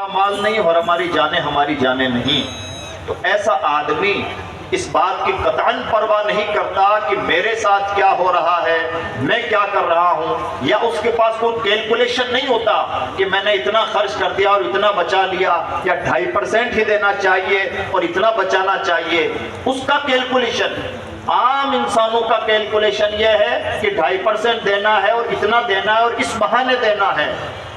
مال نہیں اور ہماری جانیں نہیں. تو ایسا آدمی اس بات کی قطعاً پرواہ نہیں کرتا کہ میرے ساتھ کیا ہو رہا ہے، میں کیا کر رہا ہوں، یا اس کے پاس کوئی کیلکولیشن نہیں ہوتا کہ میں نے اتنا خرچ کر دیا اور اتنا بچا لیا، یا 2.5% ہی دینا چاہیے اور اتنا بچانا چاہیے. اس کا کیلکولیشن، عام انسانوں کا کیلکولیشن یہ ہے کہ 2.5% دینا ہے اور اتنا دینا ہے اور اس بہانے دینا ہے.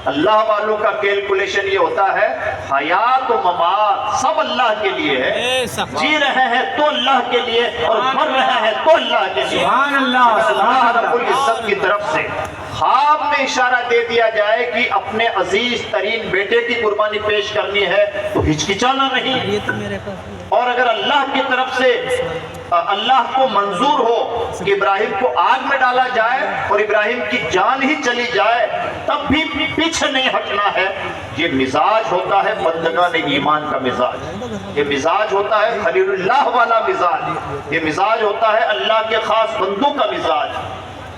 اللہ والوں کا کیلکولیشن یہ ہوتا ہے حیات و ممات سب اللہ کے لیے ہے، جی رہے ہیں تو اللہ کے لیے اور مر رہے ہیں تو اللہ کے لیے. سبحان اللہ، اللہ رب العزت کی طرف سے خواب میں اشارہ دے دیا جائے کہ اپنے عزیز ترین بیٹے کی قربانی پیش کرنی ہے تو ہچکچانا نہیں. اور اگر اللہ کی طرف سے اللہ کو منظور ہو کہ ابراہیم کو آگ میں ڈالا جائے اور ابراہیم کی جان ہی چلی جائے تب بھی پیچھے نہیں ہٹنا ہے. یہ مزاج ہوتا ہے بندگان ایمان کا مزاج، یہ مزاج ہوتا ہے خلیل اللہ والا مزاج، یہ مزاج ہوتا ہے اللہ کے خاص بندوں کا مزاج.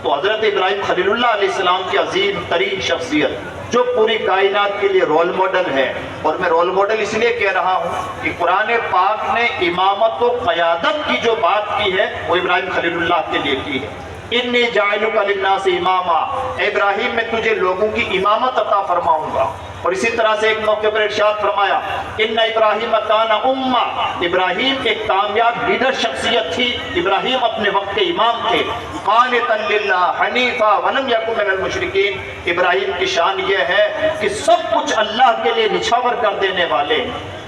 تو حضرت ابراہیم خلیل اللہ علیہ السلام کی عظیم ترین شخصیت جو پوری کائنات کے لیے رول ماڈل ہے، اور میں رول ماڈل اس لیے کہہ رہا ہوں کہ قرآن پاک نے امامت و قیادت کی جو بات کی ہے وہ ابراہیم خلیل اللہ کے لیے کی ہے. انی جاعلک للناس اماما، ابراہیم میں تجھے لوگوں کی امامت عطا فرماؤں گا. اور اسی طرح سے ایک موقع پر ارشاد فرمایا ان ابراہیم کان امہ، ابراہیم ایک کامیاب لیڈر شخصیت تھی، ابراہیم اپنے وقت کے امام تھے. قانتا للہ حنیفا ولم یکن من المشرکین، ابراہیم کی شان یہ ہے کہ سب کچھ اللہ کے لیے نچھاور کر دینے والے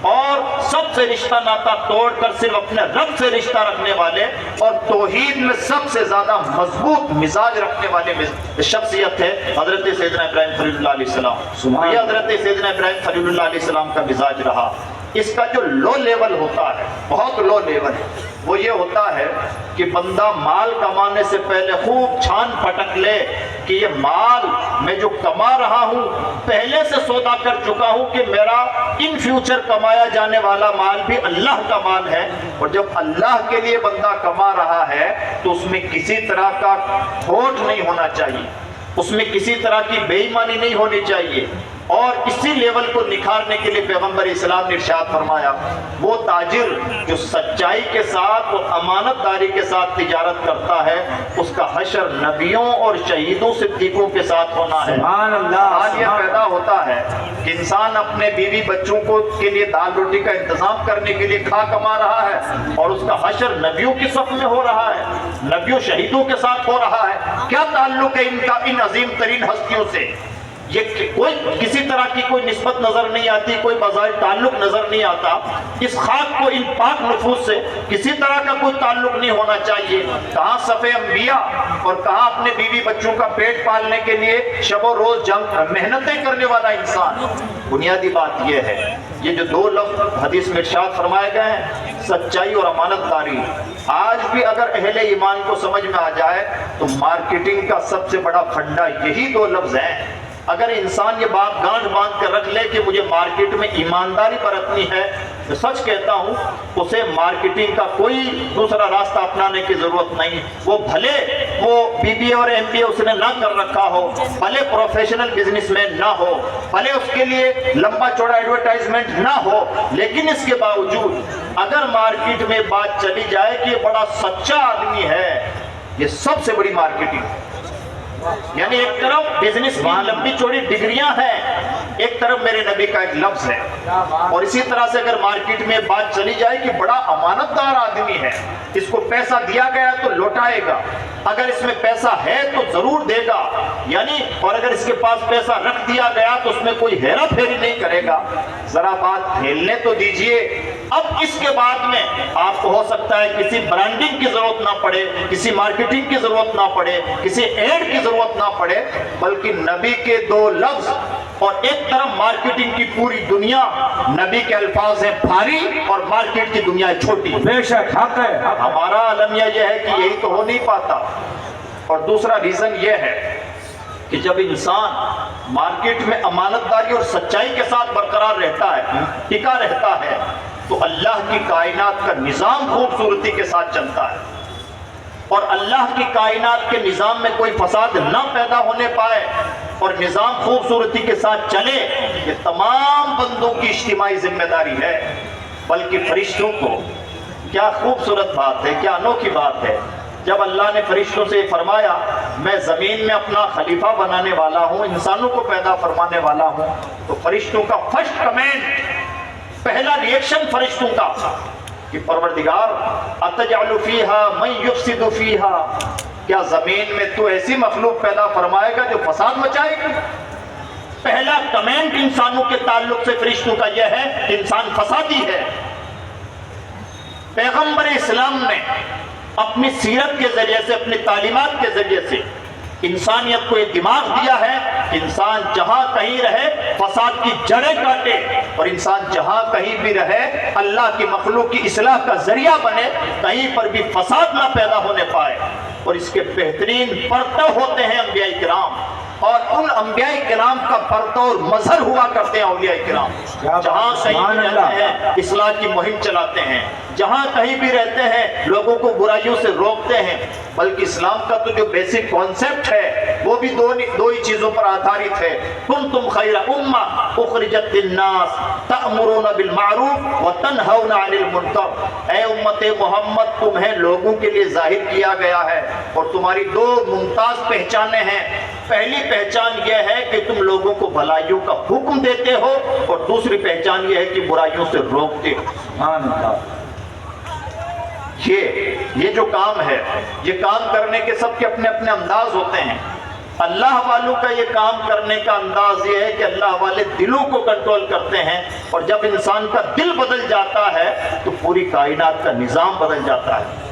اور سب سے رشتہ ناتا توڑ کر صرف اپنے رب سے رشتہ رکھنے والے اور توحید میں سب سے زیادہ مضبوط مزاج رکھنے والے شخصیت ہے حضرت سیدنا ابراہیم خلیل اللہ علیہ السلام. یہ حضرت سیدنا ابراہیم خلیل اللہ علیہ السلام کا مزاج رہا. اس کا جو لو لیول ہوتا ہے، بہت لو لیول ہے، وہ یہ ہوتا ہے کہ بندہ مال کمانے سے پہلے خوب چھان پھٹک لے کہ یہ مال میں جو کما رہا ہوں پہلے سے سودا کر چکا ہوں کہ میرا ان فیوچر کمایا جانے والا مال بھی اللہ کا مال ہے. اور جب اللہ کے لیے بندہ کما رہا ہے تو اس میں کسی طرح کا کھوٹ نہیں ہونا چاہیے، اس میں کسی طرح کی بے ایمانی نہیں ہونی چاہیے. اور اسی لیول کو نکھارنے کے لیے پیغمبر اسلام نے ارشاد فرمایا وہ تاجر جو سچائی کے ساتھ اور امانت داری کے ساتھ تجارت کرتا ہے اس کا حشر نبیوں اور شہیدوں صدیقوں کے ساتھ ہونا ہے. سبحان اللہ. آج یہ پیدا ہوتا ہے کہ انسان اپنے بیوی بچوں کو کے لیے دال روٹی کا انتظام کرنے کے لیے کھا کما رہا ہے اور اس کا حشر نبیوں کی صف میں ہو رہا ہے، نبیوں شہیدوں کے ساتھ ہو رہا ہے. کیا تعلق ہے ان کا ان عظیم ترین ہستیوں سے؟ یہ کوئی کسی طرح کی کوئی نسبت نظر نہیں آتی، کوئی بظاہر تعلق نظر نہیں آتا. اس خاک کو ان پاک نفوس سے کسی طرح کا کوئی تعلق نہیں ہونا چاہیے. کہاں صفِ انبیاء اور کہاں اپنے بیوی بچوں کا پیٹ پالنے کے لیے شب و روز محنتیں کرنے والا انسان. بنیادی بات یہ ہے، یہ جو دو لفظ حدیث میں ارشاد فرمائے گئے ہیں سچائی اور امانت داری، آج بھی اگر اہل ایمان کو سمجھ میں آ جائے تو مارکیٹنگ کا سب سے بڑا پھنڈا یہی دو لفظ ہیں. اگر انسان یہ بات گانٹھ باندھ کر رکھ لے کہ مجھے مارکیٹ میں ایمانداری برتنی ہے، تو سچ کہتا ہوں اسے مارکیٹنگ کا کوئی دوسرا راستہ اپنانے کی ضرورت نہیں. وہ بھلے وہ بی بی اے اور ایم بی اے اس نے نہ کر رکھا ہو، بھلے پروفیشنل بزنس مین نہ ہو، بھلے اس کے لیے لمبا چوڑا ایڈورٹائزمنٹ نہ ہو، لیکن اس کے باوجود اگر مارکیٹ میں بات چلی جائے کہ یہ بڑا سچا آدمی ہے، یہ سب سے بڑی مارکیٹنگ ہے. یعنی ایک طرف بزنس کی لمبی چوڑی ڈگریاں ہیں، ایک طرف میرے نبی کا ایک لفظ ہے. اور اسی طرح سے اگر مارکیٹ میں بات چلی جائے کہ بڑا امانت دار آدمی ہے، اس کو پیسہ دیا گیا تو لوٹائے گا، اگر اس میں پیسہ ہے تو ضرور دے گا، یعنی اور اگر اس کے پاس پیسہ رکھ دیا گیا تو اس میں کوئی ہیرا پھیری نہیں کرے گا. ذرا بات کھیلنے تو دیجئے. اب اس کے بعد میں آپ کو ہو سکتا ہے کسی برانڈنگ کی ضرورت نہ پڑے، کسی مارکیٹنگ کی ضرورت نہ پڑے، کسی ایڈ کی ضرورت نہ پڑے، بلکہ نبی کے دو لفظ اور ایک طرف مارکیٹنگ کی پوری دنیا. نبی کے الفاظ ہیں بھاری اور مارکیٹ کی دنیا ہے چھوٹی. بے شک حق ہے. ہمارا المیہ یہ ہے کہ یہی تو ہو نہیں پاتا. اور دوسرا ریزن یہ ہے کہ جب انسان مارکیٹ میں امانت داری اور سچائی کے ساتھ برقرار رہتا ہے، ٹکا رہتا ہے، تو اللہ کی کائنات کا نظام خوبصورتی کے ساتھ چلتا ہے. اور اللہ کی کائنات کے نظام میں کوئی فساد نہ پیدا ہونے پائے اور نظام خوبصورتی کے ساتھ چلے، یہ تمام بندوں کی اجتماعی ذمہ داری ہے، بلکہ فرشتوں کو، کیا خوبصورت بات ہے، کیا انوکھی بات ہے، جب اللہ نے فرشتوں سے فرمایا میں زمین میں اپنا خلیفہ بنانے والا ہوں، انسانوں کو پیدا فرمانے والا ہوں، تو فرشتوں کا فرسٹ کمنٹ، پہلا ریئیکشن فرشتوں کا کہ پروردگار اتجعل فیہا من یفسد فیہا، کیا زمین میں تو ایسی مخلوق پیدا فرمائے گا جو فساد مچائے گا؟ پہلا کمنٹ انسانوں کے تعلق سے فرشتوں کا یہ ہے کہ انسان فسادی ہے۔ پیغمبر اسلام نے اپنی سیرت کے ذریعے سے، اپنی تعلیمات کے ذریعے سے انسانیت کو یہ دماغ دیا ہے کہ انسان جہاں کہیں رہے فساد کی جڑیں کاٹے، اور انسان جہاں کہیں بھی رہے اللہ کی مخلوق کی اصلاح کا ذریعہ بنے، کہیں پر بھی فساد نہ پیدا ہونے پائے۔ اور اس کے بہترین پرتو ہوتے ہیں انبیاء کرام، اور ان انبیاء کرام کا پرتو اور مظہر ہوا کرتے ہیں اولیاء کرام، جہاں کہیں بھی رہتے ہیں اصلاح کی مہم چلاتے ہیں، جہاں کہیں بھی رہتے ہیں لوگوں کو برائیوں سے روکتے ہیں۔ بلکہ اسلام کا تو جو بیسک کانسیپٹ ہے وہ بھی دو ہی چیزوں پر آدھارت ہے، کنتم خیر امہ اخرجت للناس تأمرون بالمعروف وتنہون عن المنکر، اے امت محمد تمہیں لوگوں کے لیے ظاہر کیا گیا ہے، اور تمہاری دو ممتاز پہچانیں ہیں۔ پہلی پہچان یہ ہے کہ تم لوگوں کو بھلائیوں کا حکم دیتے ہو، اور دوسری پہچان یہ ہے کہ برائیوں سے روکتے ہو۔ سبحان اللہ۔ یہ جو کام ہے، یہ کام کرنے کے سب کے اپنے اپنے انداز ہوتے ہیں۔ اللہ والوں کا یہ کام کرنے کا انداز یہ ہے کہ اللہ والے دلوں کو کنٹرول کرتے ہیں، اور جب انسان کا دل بدل جاتا ہے تو پوری کائنات کا نظام بدل جاتا ہے۔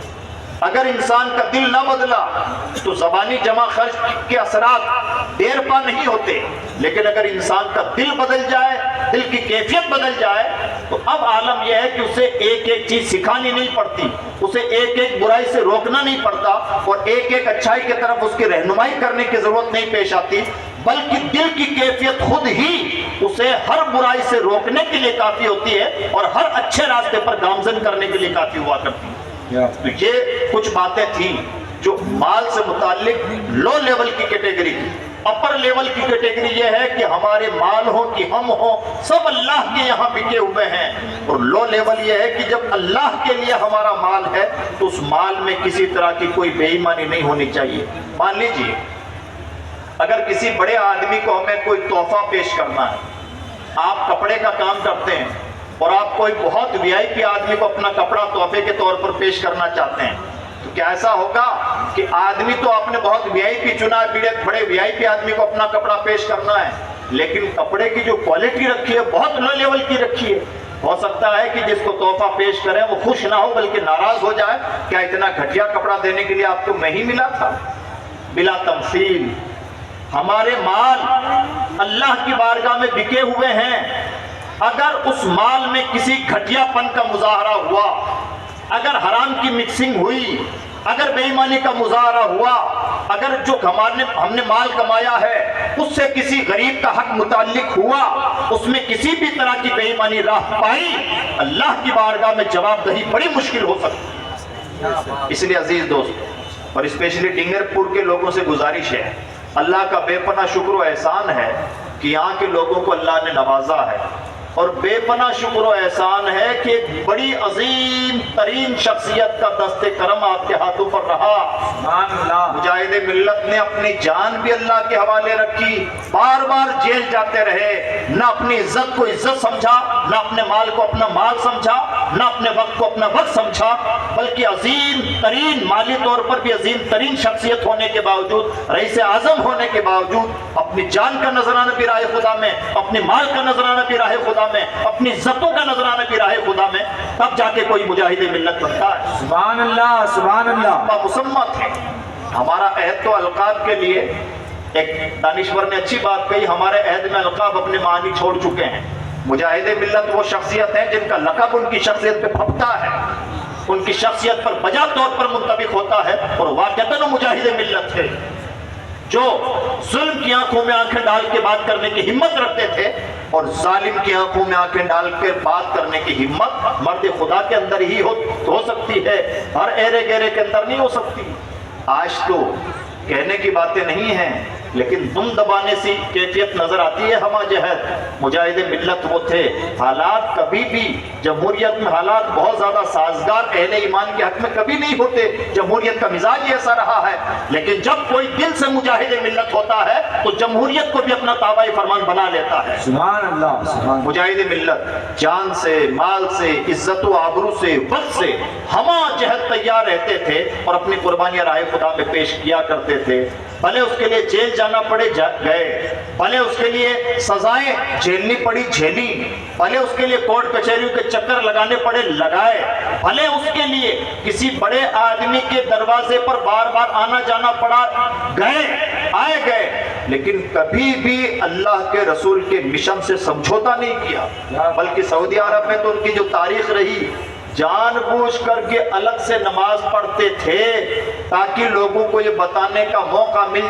اگر انسان کا دل نہ بدلا تو زبانی جمع خرچ کے اثرات دیر پا نہیں ہوتے، لیکن اگر انسان کا دل بدل جائے، دل کی کیفیت بدل جائے، تو اب عالم یہ ہے کہ اسے ایک ایک چیز سکھانی نہیں پڑتی، اسے ایک ایک برائی سے روکنا نہیں پڑتا، اور ایک ایک اچھائی کی طرف اس کی رہنمائی کرنے کی ضرورت نہیں پیش آتی، بلکہ دل کی کیفیت خود ہی اسے ہر برائی سے روکنے کے لیے کافی ہوتی ہے، اور ہر اچھے راستے پر گامزن کرنے کے لیے کافی ہوا کرتی ہے۔ تو یہ کچھ باتیں تھیں جو مال سے متعلق لو لیول کی کیٹیگری تھی۔ اپر لیول کی کیٹیگری یہ ہے کہ ہمارے مال ہو کہ ہم ہو، سب اللہ کے یہاں بکے ہوئے ہیں، اور لو لیول یہ ہے کہ جب اللہ کے لیے ہمارا مال ہے تو اس مال میں کسی طرح کی کوئی بے ایمانی نہیں ہونی چاہیے۔ مان لیجئے اگر کسی بڑے آدمی کو ہمیں کوئی تحفہ پیش کرنا ہے، آپ کپڑے کا کام کرتے ہیں اور آپ کوئی بہت وی آئی پی آدمی کو اپنا کپڑا تحفے کے طور پر پیش کرنا چاہتے ہیں، تو کیا ایسا ہوگا کہ آدمی تو آپ نے بہت وی آئی پی چنا، بڑے وی آئی پی آدمی کو اپنا کپڑا پیش کرنا ہے، لیکن کپڑے کی جو کوالٹی رکھی ہے بہت لو لیول کی رکھی ہے؟ ہو سکتا ہے کہ جس کو تحفہ پیش کریں وہ خوش نہ ہو بلکہ ناراض ہو جائے، کیا اتنا گھٹیا کپڑا دینے کے لیے آپ کو میں ہی ملا تھا؟ بلا تمثیل ہمارے مال اللہ کی بارگاہ میں بکے ہوئے ہیں، اگر اس مال میں کسی گھٹیا پن کا مظاہرہ ہوا، اگر حرام کی مکسنگ ہوئی، اگر بے ایمانی کا مظاہرہ ہوا، اگر جو ہم نے مال کمایا ہے اس سے کسی غریب کا حق متعلق ہوا، اس میں کسی بھی طرح کی بے ایمانی راہ پائی، اللہ کی بارگاہ میں جواب دہی بڑی مشکل ہو سکتی ہے۔ اس لیے عزیز دوست، اور اسپیشلی ڈنگر پور کے لوگوں سے گزارش ہے، اللہ کا بے پناہ شکر و احسان ہے کہ یہاں کے لوگوں کو اللہ نے نوازا ہے، اور بے پناہ شکر و احسان ہے کہ ایک بڑی عظیم ترین شخصیت کا دست کرم آپ کے ہاتھوں پر رہا۔ مجاہد ملت نے اپنی جان بھی اللہ کے حوالے رکھی، بار بار جیل جاتے رہے، نہ اپنی عزت کو عزت سمجھا، نہ اپنے مال کو اپنا مال سمجھا، نہ اپنے وقت کو اپنا وقت سمجھا، بلکہ عظیم ترین مالی طور پر بھی عظیم ترین شخصیت ہونے کے باوجود، رئیس اعظم ہونے کے باوجود، اپنی جان کا نذرانہ بھی راہ خدا میں، اپنے مال کا نذرانہ بھی راہ خدا میں، اپنی عزتوں کا نذرانہ بھی راہ خدا میں، تب جا کے کوئی مجاہد ملت بنتا ہے۔ سبحان اللہ، سبحان اللہ۔ مسمت ہے ہمارا عہد تو القاب کے لیے، ایک دانشور نے اچھی بات کہی، ہمارے عہد میں القاب اپنے معنی چھوڑ چکے ہیں۔ مجاہد ملت وہ شخصیت ہے جن کا لقب ان کی شخصیت پہ پھپتا ہے، ان کی شخصیت پر بجا طور پر منطبق ہوتا ہے، اور واقعتاً وہ مجاہد ملت ہے جو ظلم کی آنکھوں میں آنکھیں ڈال کے بات کرنے کی ہمت رکھتے تھے، اور ظالم کی آنکھوں میں آنکھیں ڈال کے بات کرنے کی ہمت مرد خدا کے اندر ہی ہو سکتی ہے، ہر ایرے گیرے کے اندر نہیں ہو سکتی۔ آج تو کہنے کی باتیں نہیں ہیں، لیکن دم دبانے سی کیفیت نظر آتی ہے ہمہ جہد مجاہد ملت وہ تھے. حالات کبھی بھی جمہوریت میں حالات بہت زیادہ سازگار اہل ایمان کے حق میں کبھی نہیں ہوتے. جمہوریت کا مزاج ہی ایسا رہا ہے. لیکن جب کوئی دل سے مجاہد ملت ہوتا ہے تو جمہوریت کو بھی اپنا تابعی فرمان بنا لیتا ہے. سبحان اللہ سبحان مجاہد ملت جان سے، مال سے، عزت و آبرو سے، وقت سے ہمہ جہد تیار رہتے تھے اور اپنی قربانیاں راہ خدا میں پیش کیا کرتے تھے. بھلے اس کے لیے جیل جانا پڑے گئے، بھلے اس کے لیے سزائیں جھیلنی پڑی جھیلی، بھلے اس کے لیے کورٹ کچہریوں کے چکر لگانے پڑے لگائے، بھلے اس کے لیے کسی بڑے آدمی کے دروازے پر بار بار آنا جانا پڑا آئے گئے، لیکن کبھی بھی اللہ کے رسول کے مشن سے سمجھوتا نہیں کیا. بلکہ سعودی عرب میں تو ان کی جو تاریخ رہی، جان بوجھ کر کے الگ سے نماز پڑھتے تھے تاکہ لوگوں کو یہ بتانے کا موقع مل